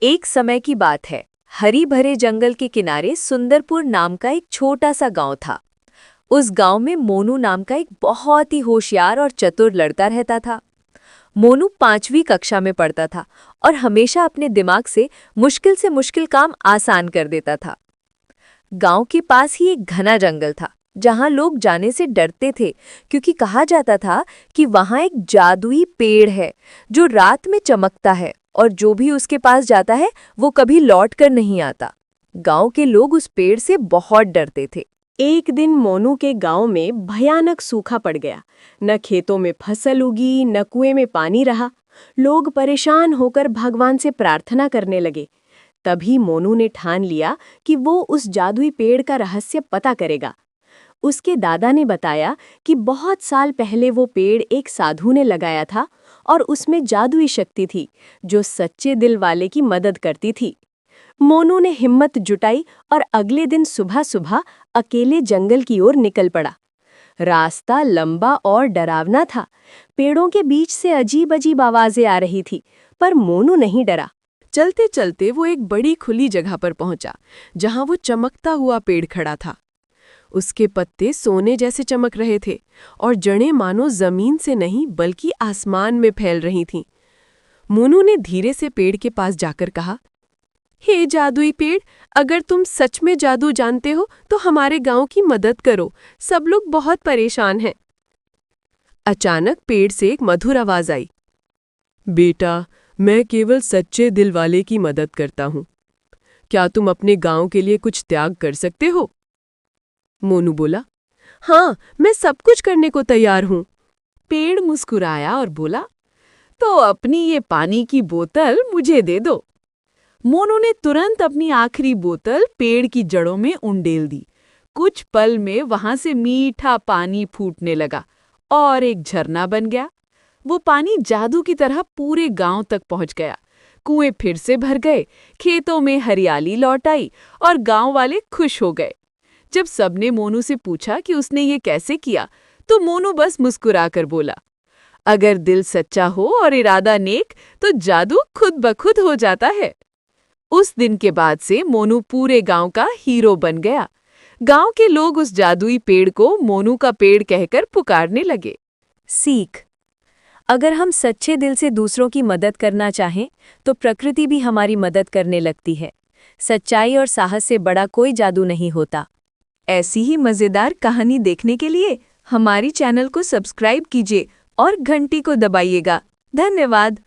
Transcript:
एक समय की बात है। हरी भरे जंगल के किनारे सुंदरपुर नाम का एक छोटा सा गांव था। उस गांव में मोनू नाम का एक बहुत ही होशियार और चतुर लड़का रहता था। मोनू 5वीं कक्षा में पढ़ता था और हमेशा अपने दिमाग से मुश्किल काम आसान कर देता था। गांव के पास ही एक घना जंगल था जहां लोग जाने से डरते थे, क्योंकि कहा जाता था कि वहां एक जादुई पेड़ है जो रात में चमकता है और जो भी उसके पास जाता है वो कभी लौट कर नहीं आता। गांव के लोग उस पेड़ से बहुत डरते थे। एक दिन मोनू के गांव में भयानक सूखा पड़ गया। न खेतों में फसल उगी, न कुएं में पानी रहा। लोग परेशान होकर भगवान से प्रार्थना करने लगे। तभी मोनू ने ठान लिया कि वो उस जादुई पेड़ का रहस्य पता करेगा। उसके दादा ने बताया कि बहुत साल पहले वो पेड़ एक साधु ने लगाया था और उसमें जादुई शक्ति थी जो सच्चे दिल वाले की मदद करती थी। मोनू ने हिम्मत जुटाई और अगले दिन सुबह सुबह अकेले जंगल की ओर निकल पड़ा। रास्ता लंबा और डरावना था। पेड़ों के बीच से अजीब अजीब आवाजें आ रही थी, पर मोनू नहीं डरा। चलते चलते वो एक बड़ी खुली जगह पर पहुंचा, जहां वो चमकता हुआ पेड़ खड़ा था। उसके पत्ते सोने जैसे चमक रहे थे और जड़ें मानो जमीन से नहीं बल्कि आसमान में फैल रही थीं। मोनू ने धीरे से पेड़ के पास जाकर कहा, हे जादुई पेड़, अगर तुम सच में जादू जानते हो तो हमारे गांव की मदद करो, सब लोग बहुत परेशान हैं। अचानक पेड़ से एक मधुर आवाज आई, बेटा, मैं केवल सच्चे दिल वाले की मदद करता हूँ। क्या तुम अपने गांव के लिए कुछ त्याग कर सकते हो? मोनू बोला, हाँ, मैं सब कुछ करने को तैयार हूँ। पेड़ मुस्कुराया और बोला, तो अपनी ये पानी की बोतल मुझे दे दो। मोनू ने तुरंत अपनी आखिरी बोतल पेड़ की जड़ों में उंडेल दी। कुछ पल में वहां से मीठा पानी फूटने लगा और एक झरना बन गया। वो पानी जादू की तरह पूरे गांव तक पहुंच गया। कुएं फिर से भर गए, खेतों में हरियाली लौट आई और गांव वाले खुश हो गए। जब सबने मोनू से पूछा कि उसने ये कैसे किया, तो मोनू बस मुस्कुरा कर बोला, अगर दिल सच्चा हो और इरादा नेक, तो जादू खुद ब खुद हो जाता है। उस दिन के बाद से मोनू पूरे गांव का हीरो बन गया। गांव के लोग उस जादुई पेड़ को मोनू का पेड़ कहकर पुकारने लगे। सीख: अगर हम सच्चे दिल से दूसरों की मदद करना चाहें तो प्रकृति भी हमारी मदद करने लगती है। सच्चाई और साहस से बड़ा कोई जादू नहीं होता। ऐसी ही मज़ेदार कहानी देखने के लिए हमारी चैनल को सब्सक्राइब कीजिए और घंटी को दबाइएगा। धन्यवाद।